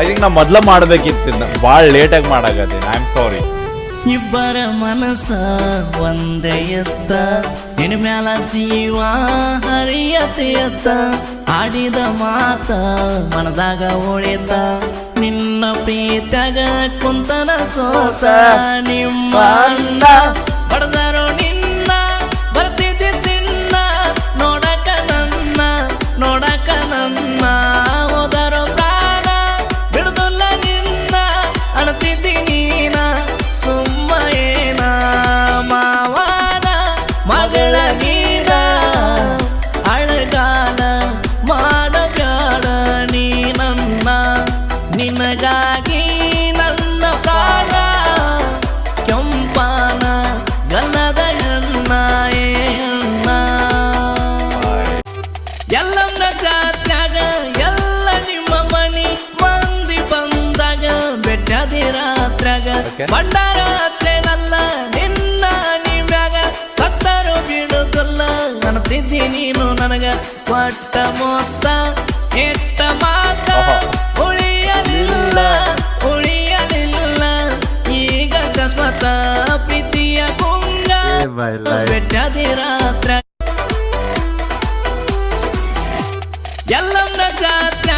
I think ನಾ ಮೊದ್ಲ ಮಾಡ್ಬೇಕಿತ್ತು, ಭಾಳ ಲೇಟಾಗಿ ಮಾಡಾಕತ್ತೀನಿ. I am sorry. ಇಬ್ಬರ ಮನಸ್ಸ ಒಂದೇ ಎತ್ತ, ನಿನ್ನ ಮ್ಯಾಲ ಜೀವ ಹರಿಯತೆಯತ್ತ, ಆಡಿದ ಮಾತ ಮನದಾಗ ಉಳಿತ, ನಿನ್ನ ಪ್ರೀತ್ಯಾಗ ಕುಂತನ ಸೋತ. ನಿಮ್ಮ ಅಣ್ಣ ಬಡದಾರೋ ನಿನ್ನ ಬರ್ತಿದ್ದಿ ಚಿನ್ನ, ನೋಡಕ ನನ್ನ ನೋಡಕ ನನ್ನ, ಹೋದರೋ ಪ್ರಾಣ ಬಿಡುದಿಲ್ಲ ನಿನ್ನ, ಅಣತಿದ್ದಿ ನೀನ ಸುಮ್ಮ ಏನ. ಮಾವನ ಮಗಳ ನೀನ ಅಳಗಾಲ ಮಾಡಬ್ಯಾಡ ನೀ ನನ್ನ, ನಿನಗಾಗಿ ನನ್ನ ಪ್ರಾಣ ಕೆಂಪಾನ ಗಲ್ಲದ ಹೆಣ್ಣ ಎಣ್ಣ. ಎಲ್ಲಮ್ಮ ಜಾತ್ಯಾಗ ಎಲ್ಲ ನಿಮ್ಮ ಮನಿ ಮಂದಿ ಬಂದಾಗ ಬೆಟ್ಟದಿ ರಾತ್ರ್ಯಾಗ, ಬಂಡಾರಾತ್ರೆನಲ್ಲ ನಿನ್ನ ನಿಮ್ಯಾಗ, ಸತ್ತರು ಬಿಡುದಿಲ್ಲ ಅನ್ತಿದ್ದಿ ನೀನು ನನಗ. ಕೊಟ್ಟ ಮೊತ್ತ ಕೆಟ್ಟ ಮಾತ ಉಳಿಯಲಿಲ್ಲ ಉಳಿಯಲಿಲ್ಲ, ಈಗ ಶಾಶ್ವತ ಪ್ರೀತಿಯ ಗುಂಗ ಬೆಟ್ಟದಿ ರಾತ್ರ್ಯಾಗ. ಎಲ್ಲಮ್ಮ ಜಾತ್ರೆ